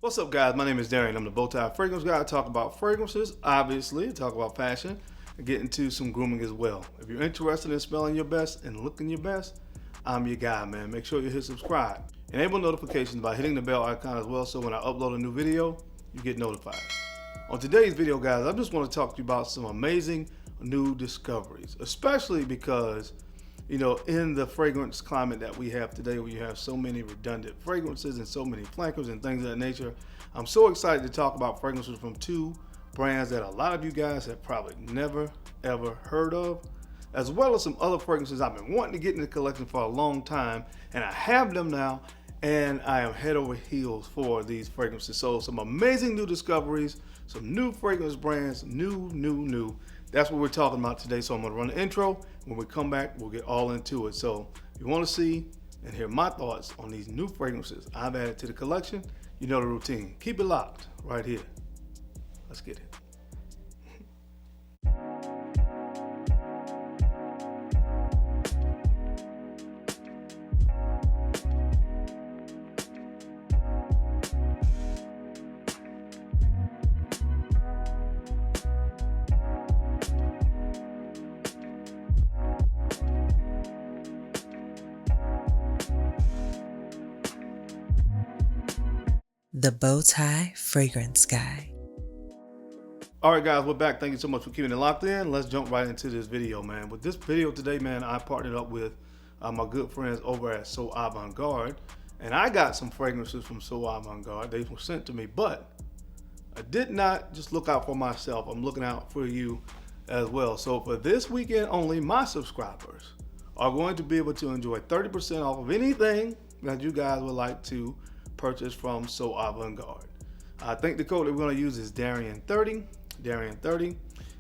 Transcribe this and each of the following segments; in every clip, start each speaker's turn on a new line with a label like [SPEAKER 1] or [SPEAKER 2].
[SPEAKER 1] What's up, guys? My name is Darian. I'm the Bowtie Fragrance Guy. I talk about fragrances, obviously, I talk about fashion, and get into some grooming as well. If you're interested in smelling your best and looking your best, I'm your guy, man. Make sure you hit subscribe. Enable notifications by hitting the bell icon as well, so when I upload a new video, you get notified. On today's video, guys, I just want to talk to you about some amazing new discoveries, especially because, you know, in the fragrance climate that we have today, where you have so many redundant fragrances and so many flankers and things of that nature, I'm so excited to talk about fragrances from two brands that a lot of you guys have probably never ever heard of, as well as some other fragrances I've been wanting to get in the collection for a long time, and I have them now, and I am head over heels for these fragrances. So some amazing new discoveries, some new fragrance brands, new. That's what we're talking about today. So I'm gonna run the intro. When we come back, we'll get all into it. So if you wanna see and hear my thoughts on these new fragrances I've added to the collection, you know the routine. Keep it locked right here. Let's get it.
[SPEAKER 2] The Bowtie Fragrance Guy.
[SPEAKER 1] All right, guys, we're back. Thank you so much for keeping it locked in. Let's jump right into this video, man. With this video today, man, I partnered up with my good friends over at So AVANT GARDE, and I got some fragrances from So AVANT GARDE. They were sent to me, but I did not just look out for myself. I'm looking out for you as well. So for this weekend only, my subscribers are going to be able to enjoy 30% off of anything that you guys would like to purchase from So AVANT GARDE. I think the code that we're going to use is Darian30.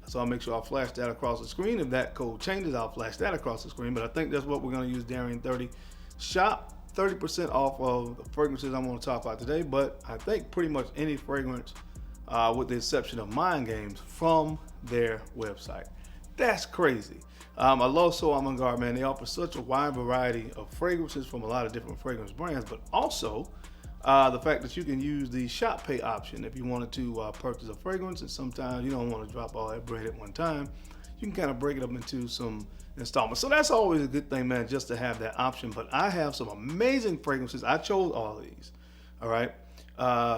[SPEAKER 1] So I'll make sure I flash that across the screen. If that code changes, I'll flash that across the screen. But I think that's what we're going to use, Darian30. Shop 30% off of the fragrances I'm going to talk about today. But I think pretty much any fragrance, with the exception of Mind Games, from their website. That's crazy. I love So AVANT GARDE, man. They offer such a wide variety of fragrances from a lot of different fragrance brands, but also the fact that you can use the shop pay option if you wanted to purchase a fragrance, and sometimes you don't want to drop all that bread at one time. You can kind of break it up into some installments. So that's always a good thing, man, just to have that option. But I have some amazing fragrances. I chose all of these, all right,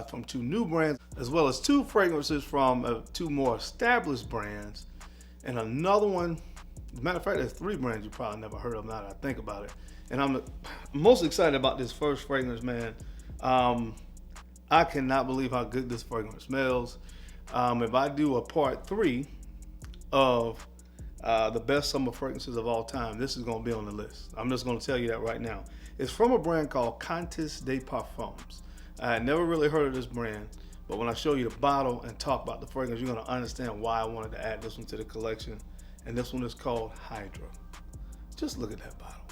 [SPEAKER 1] from two new brands, as well as two fragrances from two more established brands, and another one. As a matter of fact, there's three brands you probably never heard of now that I think about it. And I'm most excited about this first fragrance, man. I cannot believe how good this fragrance smells. If I do a part 3 of the best summer fragrances of all time, this is going to be on the list. I'm just going to tell you that right now. It's from a brand called Contes de Parfums. I had never really heard of this brand, but when I show you the bottle and talk about the fragrance, you're going to understand why I wanted to add this one to the collection. And this one is called Hydra. Just look at that bottle,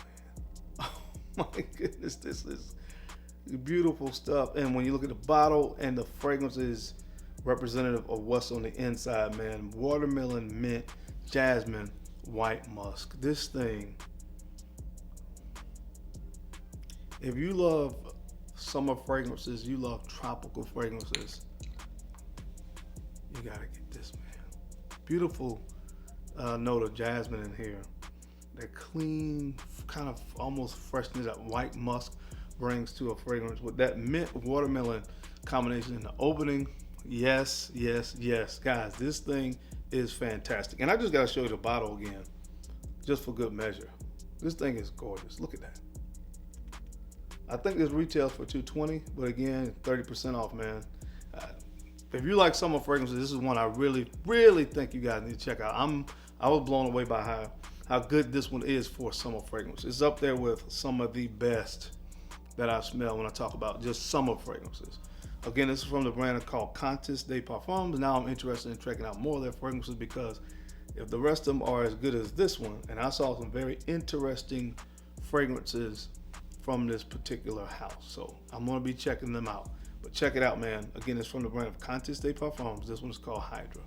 [SPEAKER 1] man. Oh my goodness, this is beautiful stuff. And when you look at the bottle, and the fragrance is representative of what's on the inside, man. Watermelon, mint, jasmine, white musk. This thing, if you love summer fragrances, you love tropical fragrances, you gotta get this, man. Beautiful note of jasmine in here. That clean, kind of almost freshness that white musk brings to a fragrance, with that mint watermelon combination in the opening. Yes, guys, this thing is fantastic. And I just gotta show you the bottle again, just for good measure. This thing is gorgeous. Look at that. I think this retails for $220, but again, 30% off, man. If you like summer fragrances, this is one I really think you guys need to check out. I was blown away by how good this one is for summer fragrance. It's up there with some of the best that I smell when I talk about just summer fragrances. Again, this is from the brand called Contes de Parfums. Now I'm interested in checking out more of their fragrances, because if the rest of them are as good as this one, and I saw some very interesting fragrances from this particular house, so I'm gonna be checking them out. But check it out, man. Again, it's from the brand of Contes de Parfums. This one is called Hydra.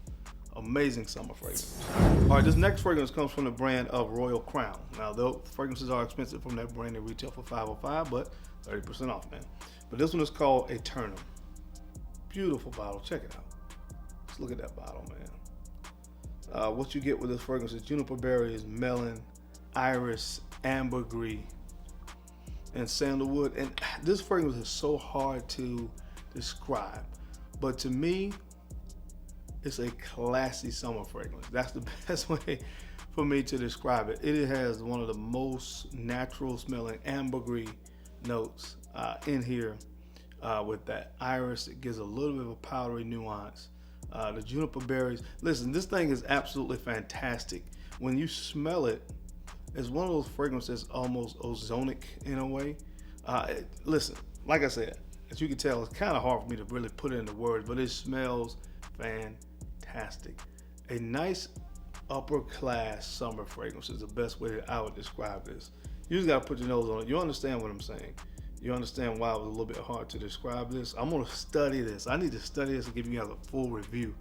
[SPEAKER 1] Amazing summer fragrance. All right, this next fragrance comes from the brand of Royal Crown. Now, though fragrances are expensive from that brand, they retail for $505, but 30% off, man. But this one is called Aeternum. Beautiful bottle. Check it out. Let's look at that bottle, man. What you get with this fragrance is juniper berries, melon, iris, ambergris, and sandalwood. And this fragrance is so hard to describe, but to me, it's a classy summer fragrance. That's the best way for me to describe it. It has one of the most natural smelling ambergris notes in here with that iris. It gives a little bit of a powdery nuance. The juniper berries. Listen, this thing is absolutely fantastic. When you smell it, it's one of those fragrances almost ozonic in a way. Listen, like I said, as you can tell, it's kind of hard for me to really put it into words, but it smells fantastic. A nice upper class summer fragrance is the best way that I would describe this. You just gotta put your nose on it. You understand what I'm saying. You understand why it was a little bit hard to describe this. I'm gonna study this. I need to study this and give you guys a full review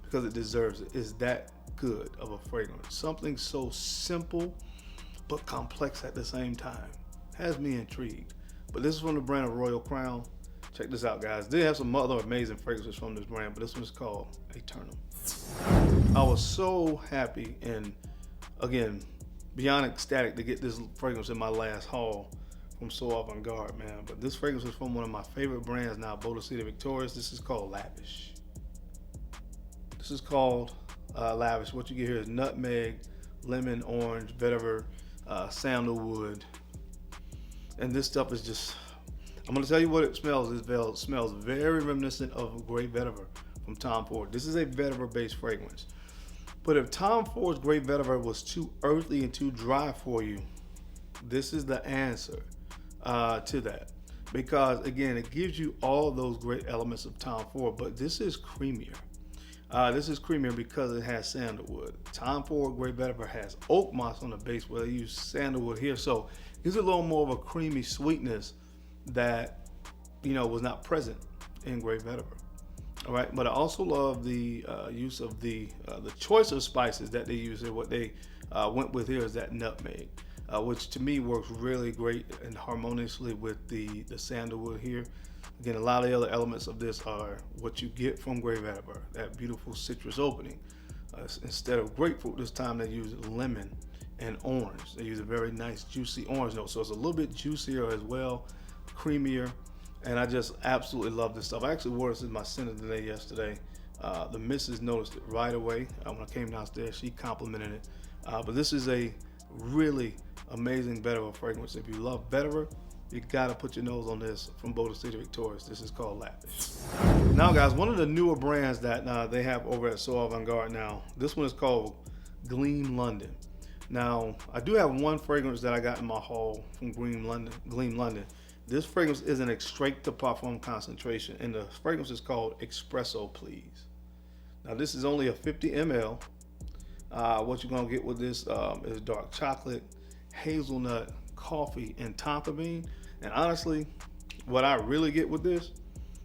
[SPEAKER 1] because it deserves it. It's that good of a fragrance. Something so simple but complex at the same time. Has me intrigued. But this is from the brand of Royal Crown. Check this out, guys. They have some other amazing fragrances from this brand, but this one is called Aeternum. I was so happy and, again, beyond ecstatic to get this fragrance in my last haul from So AVANT GARDE, man. But this fragrance is from one of my favorite brands now, Bodicea Victorious. This is called Lavish. This is called Lavish. What you get here is nutmeg, lemon, orange, vetiver, sandalwood. And this stuff is just, I'm gonna tell you what it smells. It smells very reminiscent of Great Vetiver from Tom Ford. This is a vetiver based fragrance. But if Tom Ford's Great Vetiver was too earthy and too dry for you, this is the answer to that. Because again, it gives you all those great elements of Tom Ford, but this is creamier. This is creamier because it has sandalwood. Tom Ford Great Vetiver has oak moss on the base where they use sandalwood here. So it gives a little more of a creamy sweetness that, you know, was not present in Great Vetiver. All right, but I also love the use of the choice of spices that they use here. What they went with here is that nutmeg, which to me works really great and harmoniously with the sandalwood here. Again, a lot of the other elements of this are what you get from Great Vetiver, that beautiful citrus opening. Instead of grapefruit, this time they use lemon and orange. They use a very nice juicy orange note, so it's a little bit juicier as well, creamier. And I just absolutely love this stuff. I actually wore this in my center today yesterday. The missus noticed it right away. When I came downstairs, she complimented it. But this is a really amazing vetiver fragrance. If you love vetiver, you gotta put your nose on this from Bodicea Victorious. This is called Lavish. Now guys, one of the newer brands that they have over at So AVANT GARDE now, this one is called Gleam London. Now, I do have one fragrance that I got in my haul from Gleam London. This fragrance is an extrait de parfum concentration, and the fragrance is called Espresso, Please. Now, this is only a 50 ml. What you're gonna get with this is dark chocolate, hazelnut, coffee, and tonka bean. And honestly, what I really get with this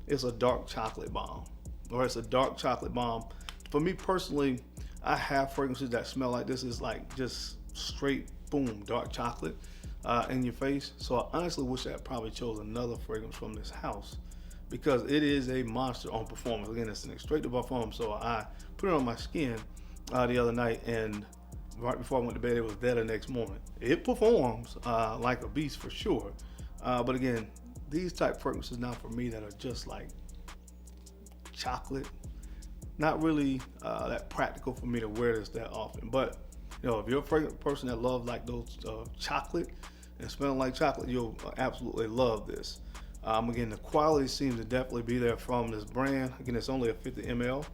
[SPEAKER 1] is a dark chocolate bomb, or it's a dark chocolate bomb. For me personally, I have fragrances that smell like this. Is like just straight boom, dark chocolate in your face. So I honestly wish I probably chose another fragrance from this house because it is a monster on performance. Again, it's an extrait de parfum. So I put it on my skin the other night, and right before I went to bed, it was there the next morning. It performs like a beast for sure. But again, these type fragrances now for me that are just like chocolate, not really that practical for me to wear this that often. But you know, if you're a fragrance person that loves like those chocolate and smelling like chocolate, you'll absolutely love this. Again, the quality seems to definitely be there from this brand. Again, it's only a 50 ml,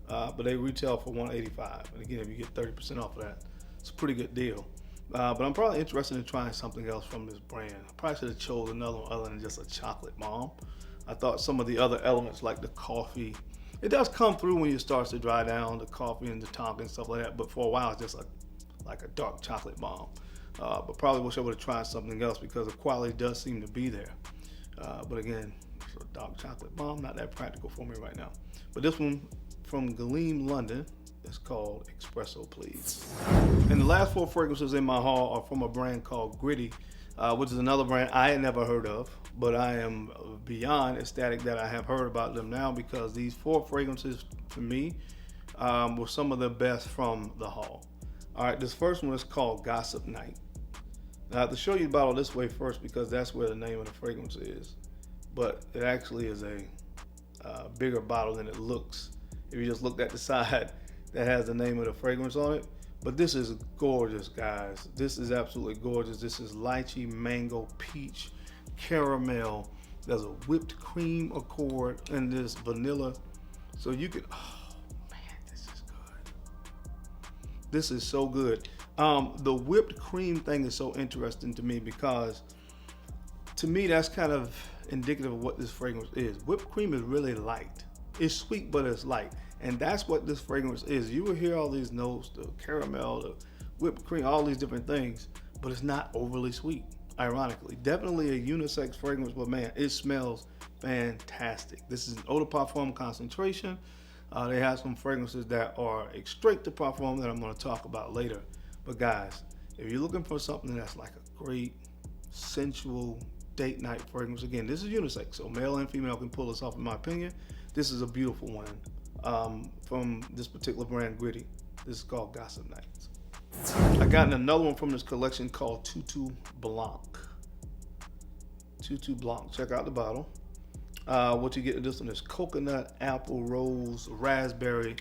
[SPEAKER 1] but they retail for $185. And again, if you get 30% off of that, it's a pretty good deal. But I'm probably interested in trying something else from this brand. I probably should have chosen another one other than just a chocolate bomb. I thought some of the other elements like the coffee, it does come through when it starts to dry down, the coffee and the tonka and stuff like that. But for a while, it's just like a dark chocolate bomb. But probably wish I would have tried something else because the quality does seem to be there. But again, it's a dark chocolate bomb, not that practical for me right now. But this one from Gleam London is called Espresso, Please. And the last four fragrances in my haul are from a brand called Gritti which is another brand I had never heard of, but I am beyond ecstatic that I have heard about them now, because these 4 fragrances for me were some of the best from the haul. All right, this first one is called Gossip Night. Now I have to show you the bottle this way first, because that's where the name of the fragrance is, but it actually is a bigger bottle than it looks if you just looked at the side that has the name of the fragrance on it. But this is gorgeous, guys. This is absolutely gorgeous. This is lychee, mango, peach, caramel. There's a whipped cream accord and this vanilla. So you can, oh man, this is good. This is so good. The whipped cream thing is so interesting to me, because to me that's kind of indicative of what this fragrance is. Whipped cream is really light. It's sweet, but it's light. And that's what this fragrance is. You will hear all these notes, the caramel, the whipped cream, all these different things, but it's not overly sweet, ironically. Definitely a unisex fragrance, but man, it smells fantastic. This is an eau de parfum concentration. They have some fragrances that are extrait de parfum that I'm going to talk about later. But guys, if you're looking for something that's like a great, sensual, date night fragrance, again, this is unisex, so male and female can pull this off, in my opinion. This is a beautiful one from this particular brand, Gritti. This is called Gossip Nights. I got another one from this collection called Tutu Blanc. Tutu Blanc. Check out the bottle. What you get in this one is coconut, apple, rose, raspberry,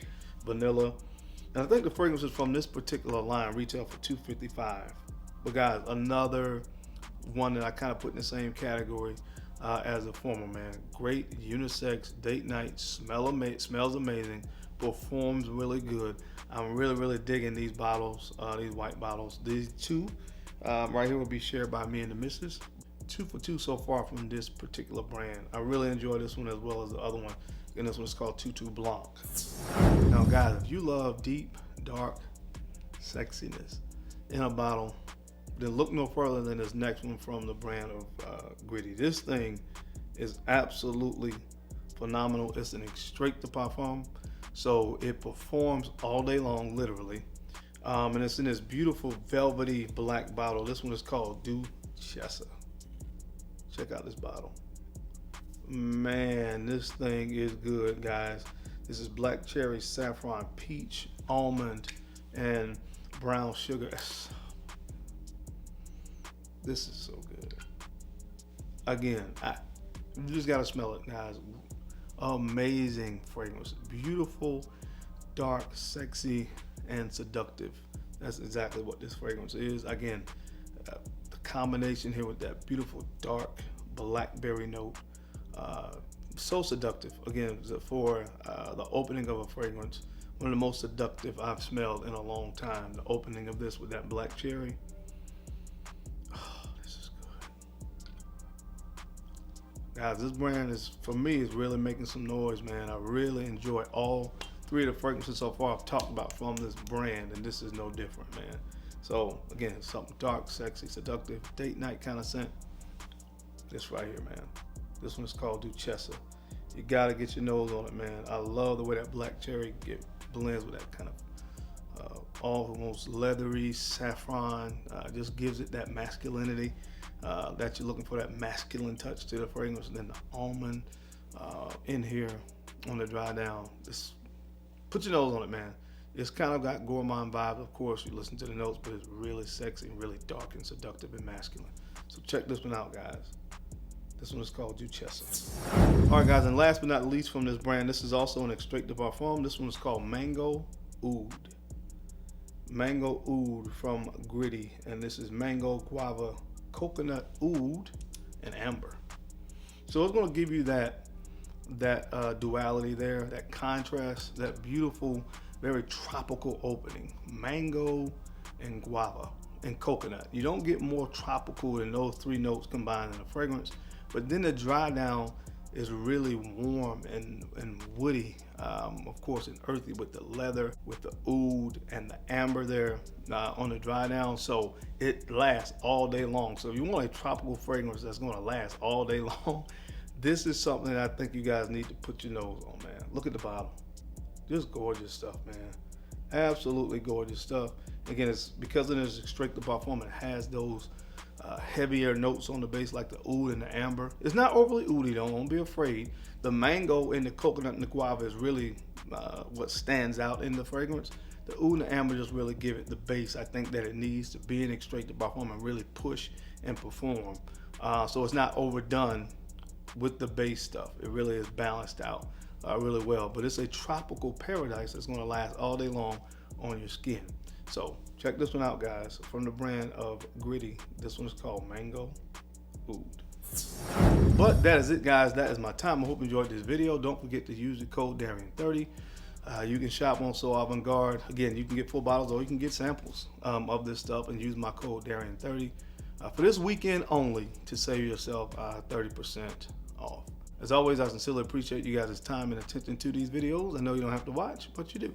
[SPEAKER 1] vanilla. And I think the fragrances from this particular line retail for $255. But guys, another one that I kind of put in the same category as a former, man. Great unisex date night, smells amazing, performs really good. I'm really digging these bottles, these white bottles. These 2 right here will be shared by me and the missus. 2 for 2 so far from this particular brand. I really enjoy this one as well as the other one, and this one is called Tutu Blanc. Now guys, if you love deep, dark sexiness in a bottle, then look no further than this next one from the brand of Gritti. This thing is absolutely phenomenal. It's an extrait de parfum, so it performs all day long, literally. And it's in this beautiful velvety black bottle. This one is called Duchessa. Check out this bottle. Man, this thing is good, guys. This is black cherry, saffron, peach, almond, and brown sugar. This is so good. Again, you just gotta smell it, guys. Amazing fragrance. Beautiful, dark, sexy, and seductive. That's exactly what this fragrance is. Again, the combination here with that beautiful dark blackberry note, so seductive. Again, for the opening of a fragrance, one of the most seductive I've smelled in a long time. The opening of this with that black cherry. Guys, this brand is, for me, is really making some noise, man. I really enjoy all 3 of the fragrances so far I've talked about from this brand, and this is no different, man. So again, something dark, sexy, seductive, date night kind of scent. This right here, man. This one is called Duchessa. You gotta get your nose on it, man. I love the way that black cherry blends with that kind of almost leathery saffron. Just gives it that masculinity. That you're looking for, that masculine touch to the fragrance. And then the almond in here on the dry down. Just put your nose on it, man. It's kind of got gourmand vibes, of course. You listen to the notes, but it's really sexy, really dark and seductive and masculine. So check this one out, guys. This one is called Duchessa. All right, guys, and last but not least from this brand, this is also an extrait de parfum. This one is called Mango Oud. Mango Oud from Gritti, and this is mango, guava, coconut, oud, and amber. So it's going to give you that duality there, that contrast, that beautiful, very tropical opening. Mango and guava and coconut. You don't get more tropical than those 3 notes combined in a fragrance. But then the dry down is really warm and woody, of course, and earthy with the leather, with the oud and the amber there on the dry down. So it lasts all day long. So if you want a tropical fragrance that's going to last all day long, this is something that I think you guys need to put your nose on, man. Look at the bottle. Just gorgeous stuff, man. Absolutely gorgeous stuff. Again, it's because of this extrait de parfum, it has those heavier notes on the base like the oud and the amber. It's not overly oudy though, don't be afraid. The mango and the coconut and the guava is really what stands out in the fragrance. The oud and the amber just really give it the base I think that it needs to be an extrait de parfum and really push and perform. So it's not overdone with the base stuff. It really is balanced out really well. But it's a tropical paradise that's going to last all day long on your skin. So check this one out, guys, from the brand of Gritti. This one is called Mango Oud. But that is it, guys. That is my time. I hope you enjoyed this video. Don't forget to use the code Darian30. You can shop on So AVANT GARDE. Again, you can get full bottles or you can get samples of this stuff and use my code Darian30 for this weekend only to save yourself 30% off. As always, I sincerely appreciate you guys' time and attention to these videos. I know you don't have to watch, but you do.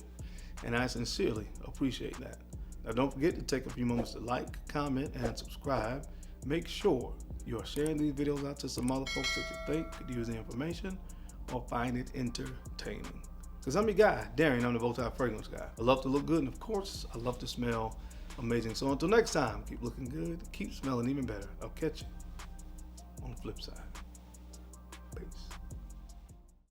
[SPEAKER 1] And I sincerely appreciate that. Now don't forget to take a few moments to like, comment, and subscribe. Make sure you are sharing these videos out to some other folks that you think could use the information or find it entertaining. Because I'm your guy, Darian, I'm the Bow Tie Fragrance Guy. I love to look good, and of course, I love to smell amazing. So until next time, keep looking good, keep smelling even better. I'll catch you on the flip side. Peace.